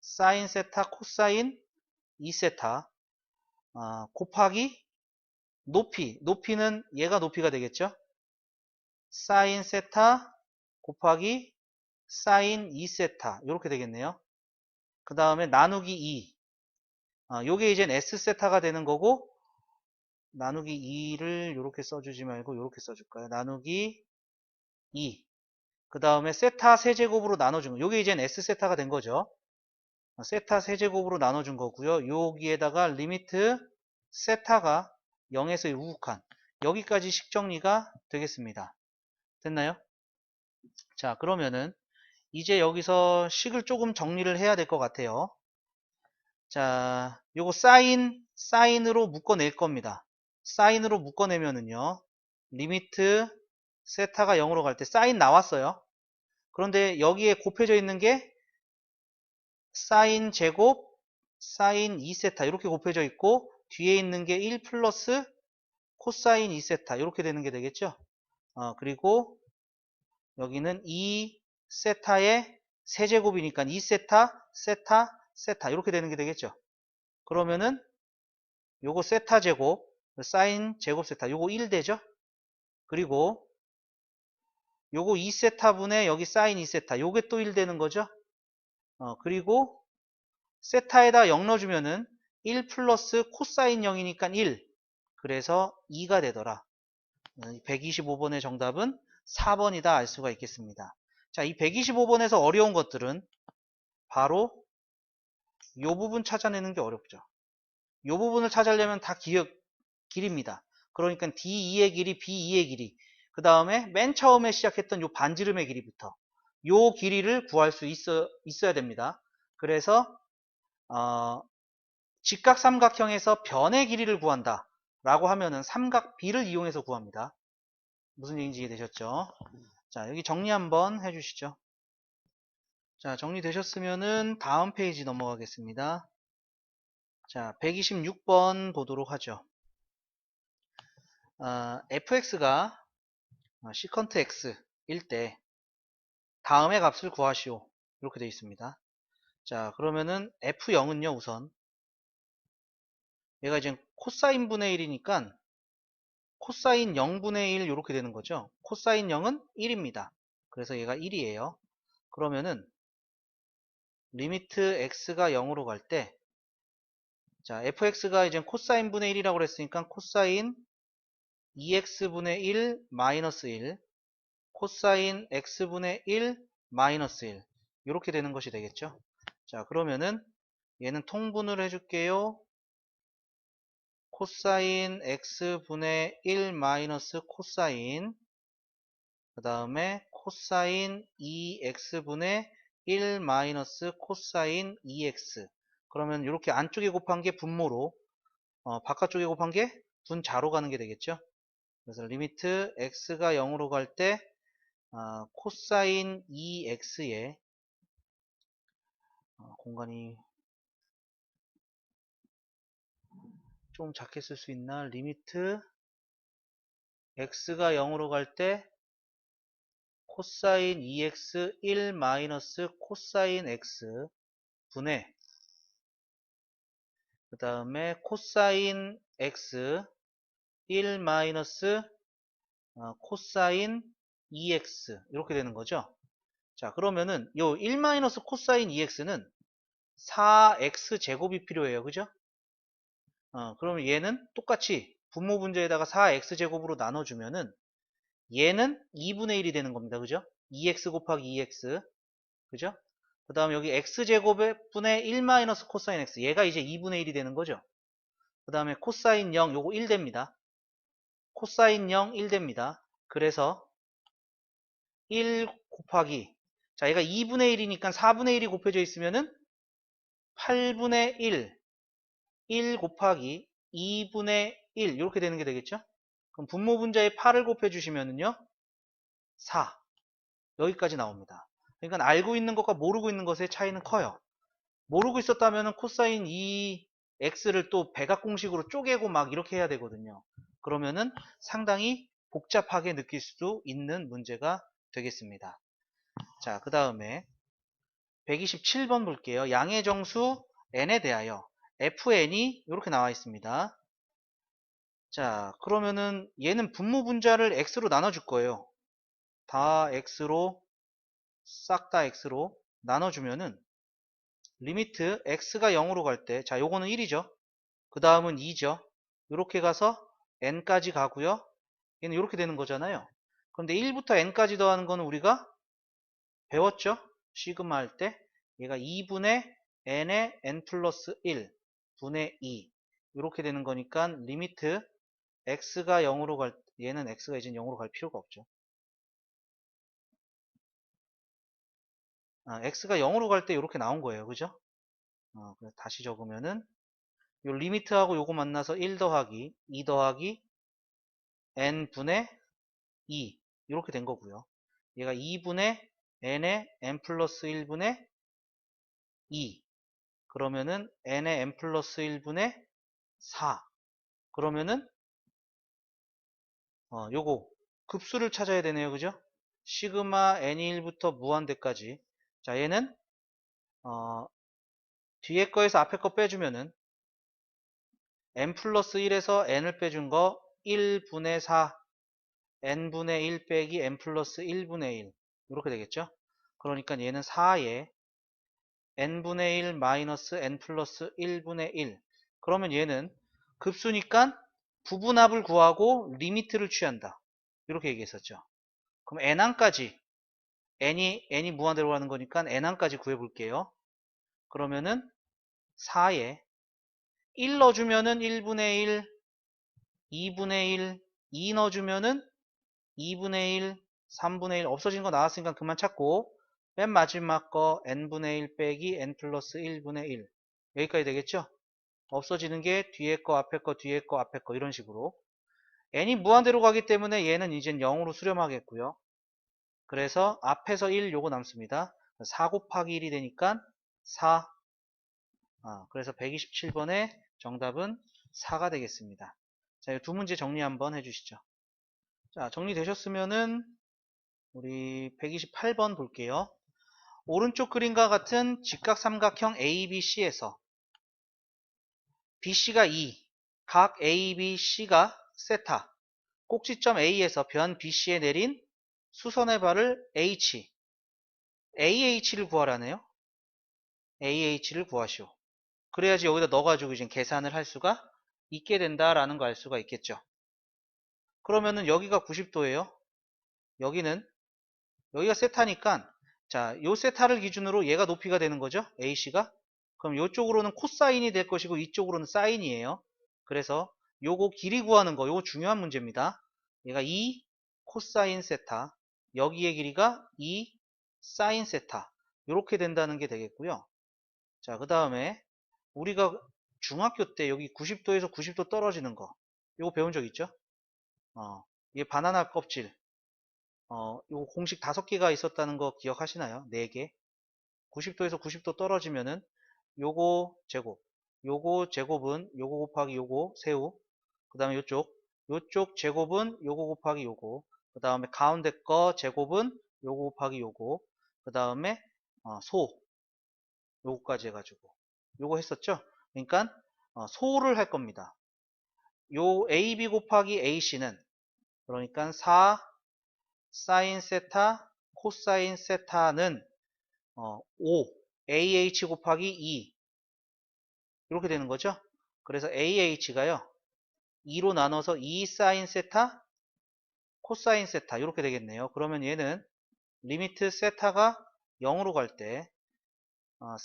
사인 세타 코사인 2세타 곱하기 높이는 얘가 높이가 되겠죠? 사인 세타 곱하기 사인 2세타 이렇게 되겠네요. 그 다음에 나누기 2 요게 이제 S세타가 되는 거고 나누기 2를 이렇게 써주지 말고 이렇게 써줄까요? 나누기 2 그 다음에 세타 세제곱으로 나눠준 거 요게 이제 S세타가 된 거죠. 세타 세제곱으로 나눠준 거고요. 여기에다가 리미트 세타가 0에서 우극한 여기까지 식 정리가 되겠습니다. 됐나요? 자 그러면은 이제 여기서 식을 조금 정리를 해야 될 것 같아요. 자 요거 사인으로 묶어낼 겁니다. 사인으로 묶어내면은요 리미트 세타가 0으로 갈 때 사인 나왔어요. 그런데 여기에 곱해져 있는 게 사인 제곱 사인 2세타 이렇게 곱해져 있고 뒤에 있는 게 1 플러스 코사인 2세타 이렇게 되는 게 되겠죠. 그리고 여기는 2세타의 세제곱이니까 2세타 세타 이렇게 되는 게 되겠죠. 그러면은 요거 세타 제곱 사인 제곱 세타 요거 1 되죠. 그리고 요거 2세타 분의 여기 사인 2세타 요게 또 1 되는 거죠. 그리고 세타에다 0 넣어주면은 1 플러스 코사인 0이니까 1 그래서 2가 되더라. 125번의 정답은 4번이다 알 수가 있겠습니다. 자, 이 125번에서 어려운 것들은 바로 이 부분 찾아내는 게 어렵죠. 이 부분을 찾으려면 다 길입니다. 그러니까 D2의 길이, B2의 길이, 그 다음에 맨 처음에 시작했던 이 반지름의 길이부터 이 길이를 구할 수 있어야 됩니다. 그래서 직각삼각형에서 변의 길이를 구한다 라고 하면은 삼각 B를 이용해서 구합니다. 무슨 얘기인지 이해되셨죠? 자, 여기 정리 한번 해주시죠. 자, 정리되셨으면은 다음 페이지 넘어가겠습니다. 자, 126번 보도록 하죠. fx가 시컨트 x일 때 다음의 값을 구하시오. 이렇게 되어 있습니다. 자, 그러면은 f0은요, 우선 얘가 이제 코사인 분의 1이니까 코사인 0분의 1 이렇게 되는 거죠. 코사인 0은 1입니다. 그래서 얘가 1이에요. 그러면은 리미트 x가 0으로 갈 때 자, fx가 이제 코사인 분의 1이라고 그랬으니까 코사인 2x분의 1 마이너스 1 코사인 x분의 1 마이너스 1 이렇게 되는 것이 되겠죠. 자, 그러면은 얘는 통분을 해줄게요. 코사인 x분의 1 마이너스 코사인 그 다음에 코사인 2x분의 1 마이너스 코사인 2x 그러면 이렇게 안쪽에 곱한 게 분모로 바깥쪽에 곱한 게 분자로 가는 게 되겠죠. 그래서 리미트 x가 0으로 갈 때 코사인 2x의 공간이 좀 작게 쓸 수 있나? 리미트 x가 0으로 갈 때 코사인 2x 1 마이너스 코사인 x 분의 그 다음에 코사인 x 1 마이너스 코사인 2x 이렇게 되는 거죠. 자, 그러면은 요 1 마이너스 코사인 2x는 4x 제곱이 필요해요. 그죠? 그러면 얘는 똑같이 분모 분자에다가 4x 제곱으로 나눠주면은 얘는 2분의 1이 되는 겁니다. 그죠? 2x 곱하기 2x. 그죠? 그 다음 여기 x제곱의 분의 1 마이너스 코사인 x. 얘가 이제 2분의 1이 되는 거죠. 그 다음에 코사인 0 요거 1 됩니다. 코사인 0 1 됩니다. 그래서 1 곱하기 자 얘가 2분의 1이니까 4분의 1이 곱해져 있으면은 8분의 1 1 곱하기 2분의 1 이렇게 되는 게 되겠죠? 그럼 분모 분자에 8을 곱해주시면은요 4 여기까지 나옵니다. 그러니까 알고 있는 것과 모르고 있는 것의 차이는 커요. 모르고 있었다면 코사인 2x를 또 백악공식으로 쪼개고 막 이렇게 해야 되거든요. 그러면은 상당히 복잡하게 느낄 수도 있는 문제가 되겠습니다. 자, 그 다음에 127번 볼게요. 양의 정수 n에 대하여 fn이 이렇게 나와 있습니다. 자, 그러면은 얘는 분모 분자를 x로 나눠줄 거예요. 다 x로, 싹 다 x로 나눠주면은 리미트 x가 0으로 갈 때, 자, 요거는 1이죠. 그 다음은 2죠. 이렇게 가서 n까지 가고요. 얘는 이렇게 되는 거잖아요. 그런데 1부터 n까지 더하는 거는 우리가 배웠죠? 시그마 할 때. 얘가 2분의 n의 n 플러스 1 분의 2 이렇게 되는 거니까 리미트 x가 0으로 갈 얘는 x가 이제 0으로 갈 필요가 없죠. x가 0으로 갈 때 이렇게 나온 거예요. 그죠? 그래서 다시 적으면은 요 리미트하고 요거 만나서 1 더하기 2 더하기 n분의 2 이렇게 된 거고요. 얘가 2분의 n의 n 플러스 1분의 2 그러면은 n의 n 플러스 1분의 4 그러면은 요거 급수를 찾아야 되네요. 그죠? 시그마 n1부터 무한대까지 자 얘는 뒤에 거에서 앞에 거 빼주면은 n 플러스 1에서 n을 빼준 거 1분의 4 n분의 1 빼기 n 플러스 1분의 1 이렇게 되겠죠? 그러니까 얘는 4에 n분의 1 마이너스 n 플러스 1분의 1 그러면 얘는 급수니까 부분합을 구하고 리미트를 취한다. 이렇게 얘기했었죠. 그럼 n항까지 n이 무한대로 가는 거니까 n항까지 구해볼게요. 그러면은 4에 1 넣어주면은 1분의 1, 2분의 1, 2 넣어주면은 2분의 1, 3분의 1 없어진 거 나왔으니까 그만 찾고 맨 마지막 거 n분의 1 빼기 n 플러스 1분의 1 여기까지 되겠죠? 없어지는 게 뒤에 거, 앞에 거, 뒤에 거, 앞에 거 이런 식으로 n이 무한대로 가기 때문에 얘는 이젠 0으로 수렴하겠고요. 그래서 앞에서 1 요거 남습니다. 4 곱하기 1이 되니까 4 그래서 127번의 정답은 4가 되겠습니다. 자, 이 두 문제 정리 한번 해주시죠. 자, 정리되셨으면은 우리 128번 볼게요. 오른쪽 그림과 같은 직각삼각형 ABC에서 BC가 2, 각 ABC가 세타, 꼭지점 A에서 변 BC에 내린 수선의 발을 H, AH를 구하라네요. AH를 구하시오. 그래야지 여기다 넣어가지고 이제 계산을 할 수가 있게 된다라는 거 알 수가 있겠죠. 그러면은 여기가 90도예요. 여기가 세타니까 자, 요 세타를 기준으로 얘가 높이가 되는 거죠. AC가. 그럼 이쪽으로는 코사인이 될 것이고 이쪽으로는 사인이에요. 그래서 요거 길이 구하는 거 요거 중요한 문제입니다. 얘가 2 코사인 세타 여기의 길이가 2 사인 세타 이렇게 된다는 게 되겠고요. 자, 그 다음에 우리가 중학교 때 여기 90도에서 90도 떨어지는 거 요거 배운 적 있죠? 이게 바나나 껍질 요거 공식 5개가 있었다는 거 기억하시나요? 4개 90도에서 90도 떨어지면은 요거 제곱은 요거 곱하기 요거 세우 그 다음에 요쪽 제곱은 요거 곱하기 요거 그 다음에 가운데 거 제곱은 요거 곱하기 요거 그 다음에 요거까지 해가지고 요거 했었죠. 그러니까 소를 할 겁니다. 요 AB 곱하기 AC는 그러니까 4 사인 세타 코사인 세타는 5 AH 곱하기 2 이렇게 되는 거죠. 그래서 AH가요 2로 나눠서 2 사인 세타 코사인 세타 이렇게 되겠네요. 그러면 얘는 리미트 세타가 0으로 갈 때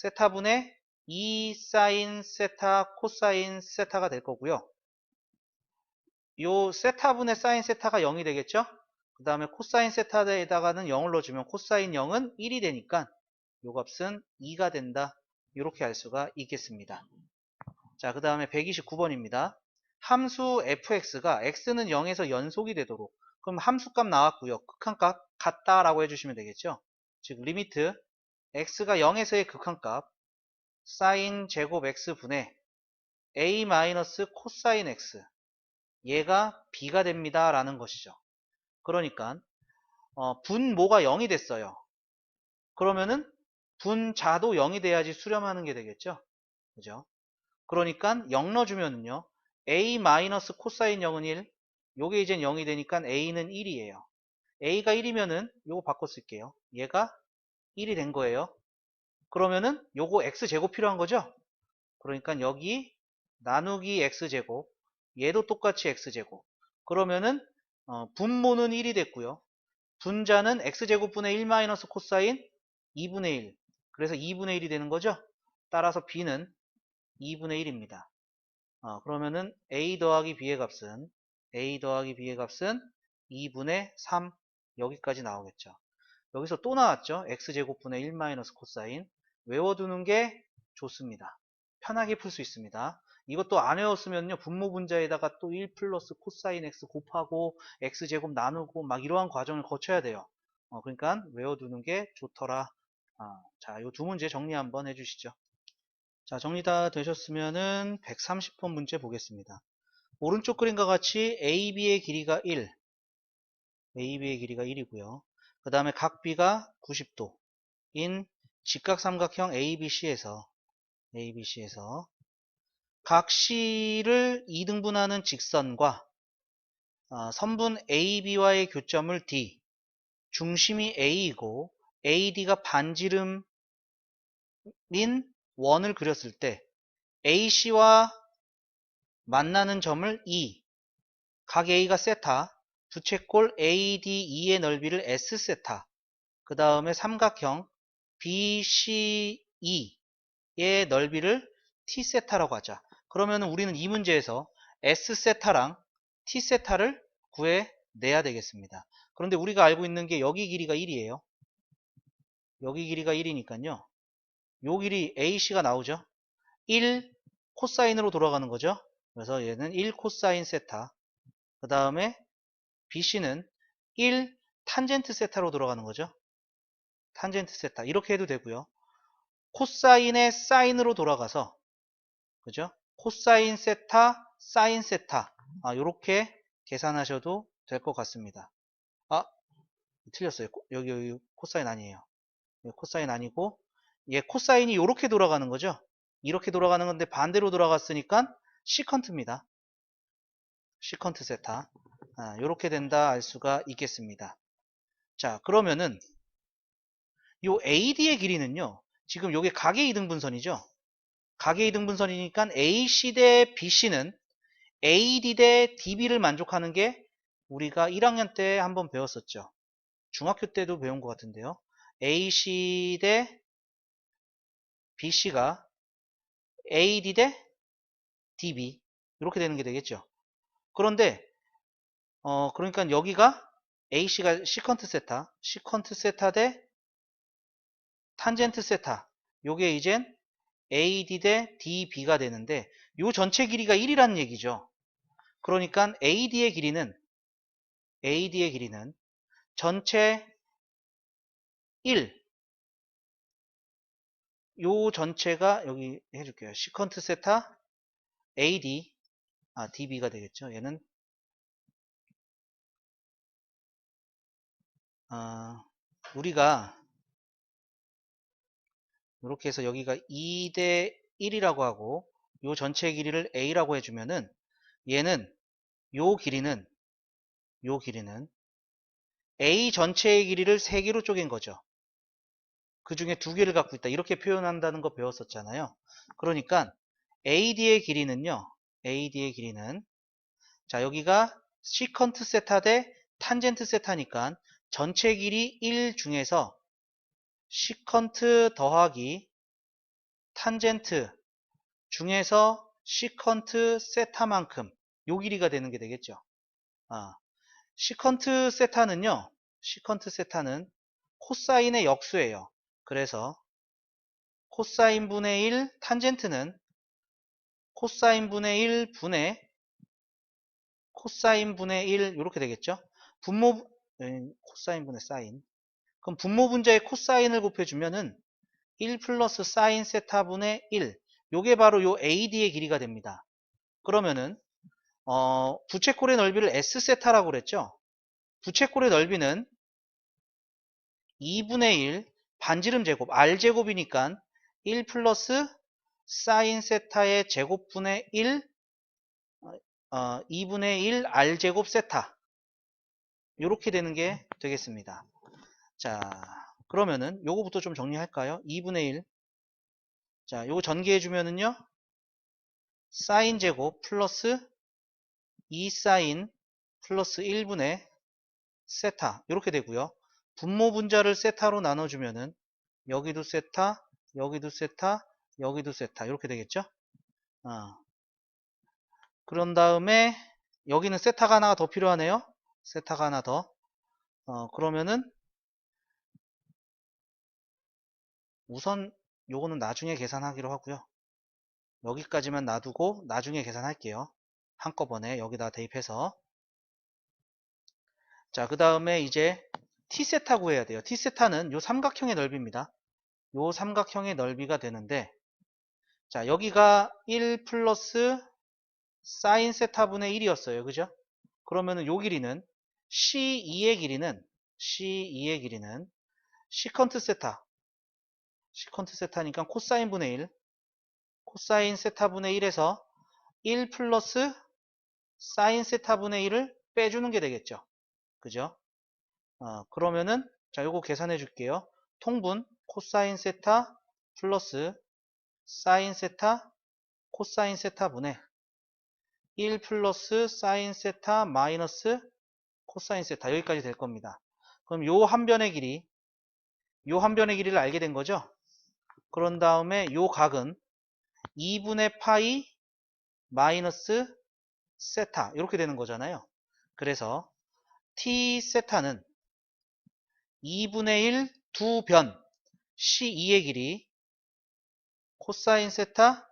세타분의 2 사인 세타 코사인 세타가 될 거고요. 요 세타분의 사인 세타가 0이 되겠죠. 그 다음에 코사인 세타에다가는 0을 넣어주면 코사인 0은 1이 되니까 요 값은 2가 된다. 이렇게 알 수가 있겠습니다. 자, 그 다음에 129번입니다. 함수 fx가 x는 0에서 연속이 되도록, 그럼 함수값 나왔고요. 극한값 같다라고 해주시면 되겠죠. 즉 리미트 x가 0에서의 극한값 사인 제곱 x분의 a 마이너스 코사인 x, 얘가 b가 됩니다 라는 것이죠. 그러니까 분모가 0이 됐어요. 그러면은 분자도 0이 돼야지 수렴하는 게 되겠죠. 그죠? 그러니까 0 넣어주면은요, a 마이너스 코사인 0은 1, 요게 이젠 0이 되니까 a는 1이에요. a가 1이면은 요거 바꿔 쓸게요. 얘가 1이 된 거예요. 그러면은 요거 x제곱 필요한 거죠? 그러니까 여기 나누기 x제곱, 얘도 똑같이 x제곱. 그러면은 분모는 1이 됐고요. 분자는 x제곱분의 1 마이너스 코사인 2분의 1. 그래서 2분의 1이 되는 거죠? 따라서 b는 2분의 1입니다. 그러면은 a 더하기 b의 값은 2분의 3, 여기까지 나오겠죠. 여기서 또 나왔죠. x제곱분의 1 마이너스 코사인. 외워두는 게 좋습니다. 편하게 풀 수 있습니다. 이것도 안 외웠으면요, 분모 분자에다가 또 1 플러스 코사인 x 곱하고 x제곱 나누고 막 이러한 과정을 거쳐야 돼요. 그러니까 외워두는 게 좋더라. 자, 이 두 문제 정리 한번 해주시죠. 자, 정리 다 되셨으면은 130번 문제 보겠습니다. 오른쪽 그림과 같이 AB의 길이가 1, AB의 길이가 1이고요. 그 다음에 각 B가 90도인 직각삼각형 ABC에서 각 C를 2등분하는 직선과 선분 AB와의 교점을 D, 중심이 A이고 AD가 반지름인 원을 그렸을 때 AC와 만나는 점을 E, 각 A가 세타, 부채꼴 ADE의 넓이를 S 세타, 그 다음에 삼각형 BCE의 넓이를 T 세타라고 하자. 그러면 우리는 이 문제에서 S 세타랑 T 세타를 구해내야 되겠습니다. 그런데 우리가 알고 있는 게 여기 길이가 1이에요. 여기 길이가 1이니까요. 요 길이 AC가 나오죠. 1 코사인으로 돌아가는 거죠. 그래서 얘는 1 코사인 세타. 그 다음에 BC는 1 탄젠트 세타로 돌아가는 거죠. 탄젠트 세타. 이렇게 해도 되고요. 코사인의 사인으로 돌아가서, 그죠? 코사인 세타, 사인 세타. 요렇게 계산하셔도 될 것 같습니다. 틀렸어요. 여기 코사인 아니에요. 코사인 아니고, 얘 코사인이 요렇게 돌아가는 거죠. 이렇게 돌아가는 건데 반대로 돌아갔으니까 시컨트입니다. 시컨트 세타. 요렇게 된다 알 수가 있겠습니다. 자, 그러면은 요 AD의 길이는요, 지금 요게 각의 이등분선이죠. 각의 이등분선이니까 AC 대 BC는 AD 대 DB를 만족하는 게 우리가 1학년 때 한번 배웠었죠. 중학교 때도 배운 것 같은데요. AC 대 BC가 AD 대 DB 이렇게 되는 게 되겠죠. 그런데 그러니까 여기가 AC가 시컨트 세타 대 탄젠트 세타. 요게 이젠 AD 대 DB가 되는데 요 전체 길이가 1이라는 얘기죠. 그러니까 AD의 길이는 전체 1, 요 전체가 여기 해줄게요. 시컨트 세타 AD, DB가 되겠죠. 얘는 우리가 이렇게 해서 여기가 2 대 1이라고 하고 요 전체 길이를 A라고 해주면은 얘는 요 길이는 A 전체의 길이를 3개로 쪼갠 거죠. 그 중에 2개를 갖고 있다. 이렇게 표현한다는 거 배웠었잖아요. 그러니까 AD의 길이는 자, 여기가 시컨트 세타 대 탄젠트 세타니까 전체 길이 1 중에서 시컨트 더하기 탄젠트 중에서 시컨트 세타만큼 요 길이가 되는 게 되겠죠. 시컨트 세타는 코사인의 역수예요. 그래서 코사인 분의 1 탄젠트는 코사인 분의 1 분의 코사인 분의 1 이렇게 되겠죠. 분모 코사인 분의 사인. 그럼 분모 분자의 코사인을 곱해주면은 1 플러스 사인 세타 분의 1. 요게 바로 요 AD의 길이가 됩니다. 그러면은 부채꼴의 넓이를 S 세타라고 그랬죠. 부채꼴의 넓이는 2분의 1 반지름 제곱 R 제곱이니까 1 플러스 사인 세타의 제곱분의 1 2분의 1 R 제곱 세타 이렇게 되는 게 되겠습니다. 자, 그러면은 요거부터 좀 정리할까요? 2분의 1. 자, 요거 전개해 주면은요. 사인 제곱 플러스 2 사인 플러스 1분의 세타 이렇게 되고요. 분모 분자를 세타로 나눠주면은 여기도 세타, 여기도 세타, 여기도 세타 이렇게 되겠죠. 그런 다음에 여기는 세타가 하나가 더 필요하네요. 세타가 하나 더. 그러면은 우선 요거는 나중에 계산하기로 하고요. 여기까지만 놔두고 나중에 계산할게요. 한꺼번에 여기다 대입해서. 자, 그 다음에 이제 T세타 구해야 돼요. T세타는 요 삼각형의 넓이입니다. 요 삼각형의 넓이가 되는데, 자, 여기가 1 플러스 사인 세타분의 1이었어요. 그죠? 그러면은 요 길이는 C2의 길이는 시컨트 세타니까 코사인 분의 1, 코사인 세타분의 1에서 1 플러스 사인 세타분의 1을 빼주는 게 되겠죠. 그죠? 그러면은 자, 요거 계산해 줄게요. 통분 코사인 세타 플러스 사인 세타 코사인 세타분의 1 플러스 사인 세타 마이너스 코사인 세타 여기까지 될 겁니다. 그럼 요 한 변의 길이를 알게 된 거죠. 그런 다음에 요 각은 2분의 파이 마이너스 세타 이렇게 되는 거잖아요. 그래서 t 세타는 2분의 1 두 변 C2의 길이 코사인 세타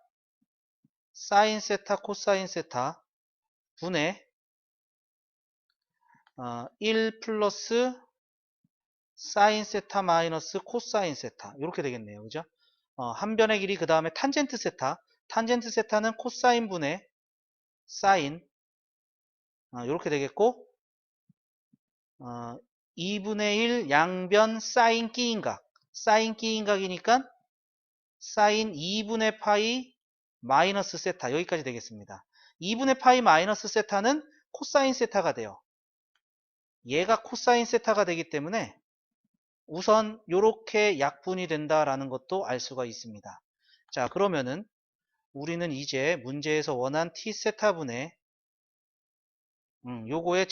사인 세타 코사인 세타 분의 1 플러스 사인 세타 마이너스 코사인 세타 이렇게 되겠네요. 그죠? 한 변의 길이 그 다음에 탄젠트 세타는 코사인 분의 사인 이렇게 되겠고 2분의 1 양변 사인 끼인각이니까 사인 2분의 파이 마이너스 세타 여기까지 되겠습니다. 2분의 파이 마이너스 세타는 코사인 세타가 돼요. 얘가 코사인 세타가 되기 때문에 우선 이렇게 약분이 된다라는 것도 알 수가 있습니다. 자, 그러면은 우리는 이제 문제에서 원한 t세타분의 요거의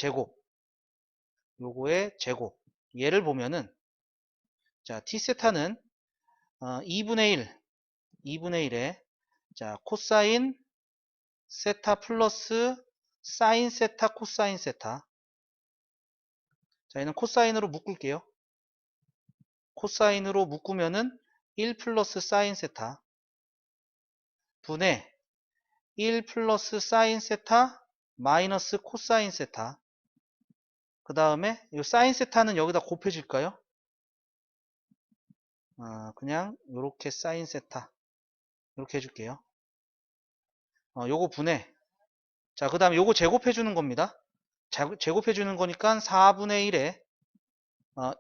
얘를 보면은 자, t세타는 2분의 1에 자, 코사인 세타 플러스 사인 세타 코사인 세타 자, 얘는 코사인으로 묶을게요. 코사인으로 묶으면은 1 플러스 사인 세타 분의 1 플러스 사인 세타 마이너스 코사인 세타 그 다음에 이 사인 세타는 여기다 곱해질까요? 그냥 이렇게 사인 세타 이렇게 해줄게요. 요거 분해 자, 그 다음에 요거 제곱해주는 겁니다. 제곱해주는 거니까 4분의 1에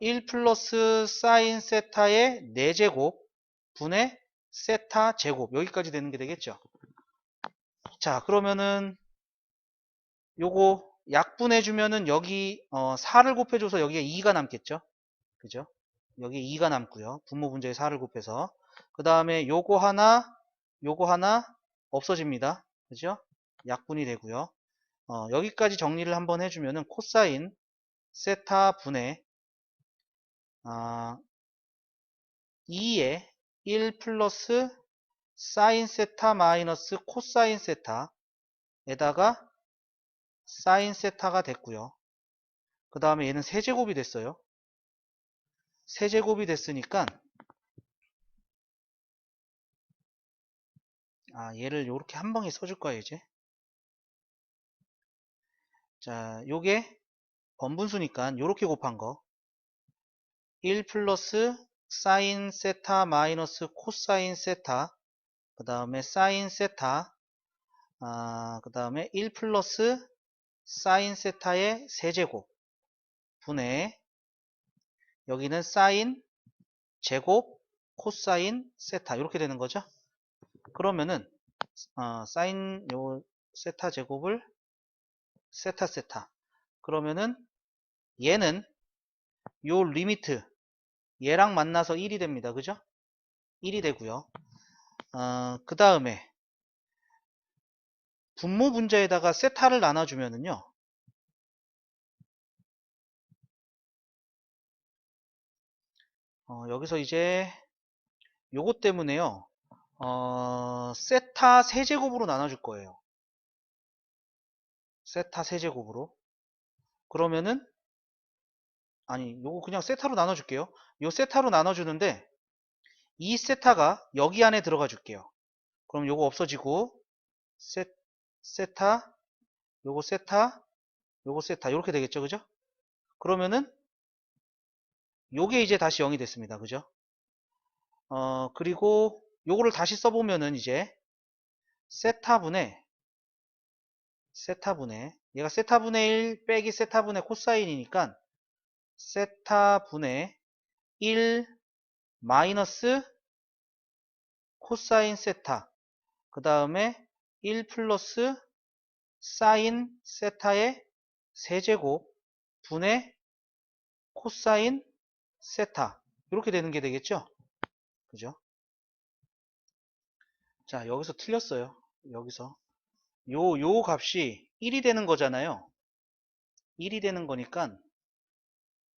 1 플러스 사인 세타의 4제곱 분의 세타 제곱 여기까지 되는 게 되겠죠. 자, 그러면은 요거 약분해주면은 여기 4를 곱해줘서 여기에 2가 남겠죠. 그죠? 여기 2가 남고요. 분모 분자에 4를 곱해서 그 다음에 요거 하나 없어집니다. 그죠? 약분이 되고요. 여기까지 정리를 한번 해주면은 코사인 세타 분의 2에 1 플러스 사인 세타 마이너스 코사인 세타에다가 사인 세타가 됐고요. 그 다음에 얘는 세제곱이 됐어요. 세제곱이 됐으니까 얘를 이렇게 한 방에 써줄 거예요. 이제 자, 요게 번분수니까 요렇게 곱한 거. 1 플러스 사인 세타 마이너스 코사인 세타, 그 다음에 사인 세타, 그 다음에 1 플러스 사인 세타의 세제곱 분의, 여기는 사인 제곱 코사인 세타, 이렇게 되는 거죠. 그러면은 사인 요 세타 제곱을 세타 세타, 그러면은 얘는 요 리미트 얘랑 만나서 1이 됩니다. 그죠? 1이 되고요. 그 다음에 분모 분자에다가 세타를 나눠주면은요, 여기서 이제 요것 때문에요, 세타 세제곱으로 나눠줄 거예요. 세타 세제곱으로. 그러면은, 아니, 요거 그냥 세타로 나눠줄게요. 요 세타로 나눠주는데, 이 세타가 여기 안에 들어가 줄게요. 그럼 요거 없어지고, 세타, 요거 세타, 요거 세타, 이렇게 되겠죠. 그죠? 그러면은, 요게 이제 다시 0이 됐습니다. 그죠? 그리고 요거를 다시 써보면은 이제, 세타분의 얘가 세타분의 1 빼기 세타분의 코사인이니까 세타분의 1 마이너스 코사인 세타, 그 다음에 1 플러스 사인 세타의 세제곱 분의 코사인 세타, 이렇게 되는 게 되겠죠. 그죠? 자, 여기서 틀렸어요. 여기서 요 값이 1이 되는 거잖아요. 1이 되는 거니까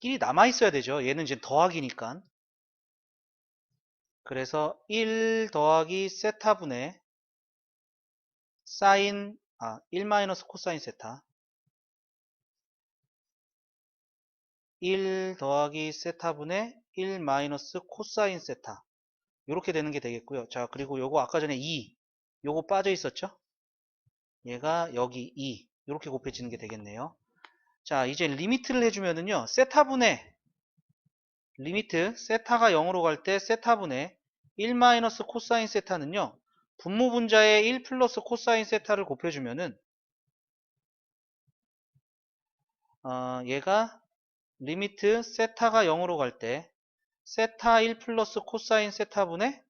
1이 남아 있어야 되죠. 얘는 이제 더하기니까. 그래서 1 더하기 세타분의 사인 1 마이너스 코사인 세타, 1 더하기 세타분의 1 마이너스 코사인 세타, 이렇게 되는 게 되겠고요. 자, 그리고 요거 아까 전에 2 요거 빠져 있었죠. 얘가 여기 2 이렇게 곱해지는 게 되겠네요. 자, 이제 리미트를 해주면은요, 세타분의 리미트 세타가 0으로 갈 때 세타분의 1 마이너스 코사인 세타는요, 분모 분자에 1 플러스 코사인 세타를 곱해주면은 얘가 리미트 세타가 0으로 갈 때 세타 1 플러스 코사인 세타분의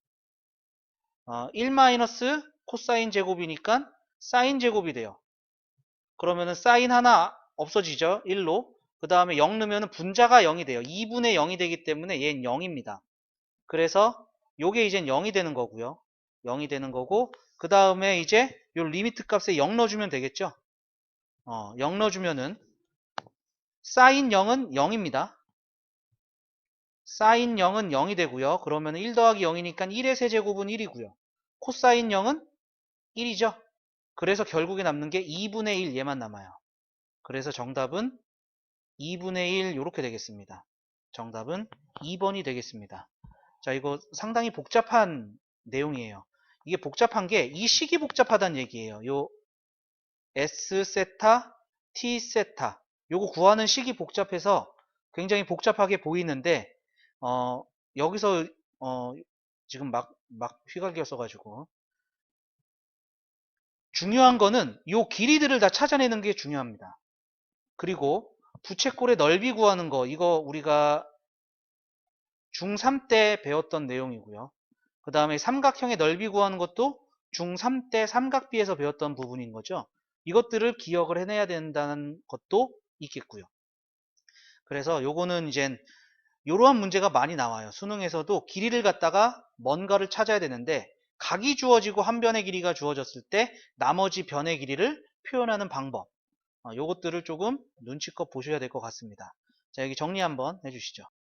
1 마이너스 코사인 제곱이니까 사인 제곱이 돼요. 그러면은 사인 하나 없어지죠. 1로. 그 다음에 0 넣으면 분자가 0이 돼요. 2분의 0이 되기 때문에 얘는 0입니다. 그래서 요게 이젠 0이 되는 거고요. 0이 되는 거고, 그 다음에 이제 요 리미트 값에 0 넣어주면 되겠죠. 0 넣어주면은 사인 0은 0입니다. 사인 0은 0이 되고요. 그러면 1 더하기 0이니까 1의 세제곱은 1이고요. 코사인 0은 1이죠. 그래서 결국에 남는 게 2분의 1 얘만 남아요. 그래서 정답은 2분의 1 이렇게 되겠습니다. 정답은 2번이 되겠습니다. 자, 이거 상당히 복잡한 내용이에요. 이게 복잡한 게 이 식이 복잡하다는 얘기예요. 요 S 세타, T 세타 요거 구하는 식이 복잡해서 굉장히 복잡하게 보이는데 여기서 지금 막 휘갈겼어 가지고 중요한 거는 요 길이들을 다 찾아내는 게 중요합니다. 그리고 부채꼴의 넓이 구하는 거, 이거 우리가 중3 때 배웠던 내용이고요. 그 다음에 삼각형의 넓이 구하는 것도 중3 때 삼각비에서 배웠던 부분인 거죠. 이것들을 기억을 해내야 된다는 것도 있겠고요. 그래서 요거는 이젠 이러한 문제가 많이 나와요. 수능에서도 길이를 갖다가 뭔가를 찾아야 되는데 각이 주어지고 한 변의 길이가 주어졌을 때 나머지 변의 길이를 표현하는 방법, 요것들을 조금 눈치껏 보셔야 될 것 같습니다. 자, 여기 정리 한번 해주시죠.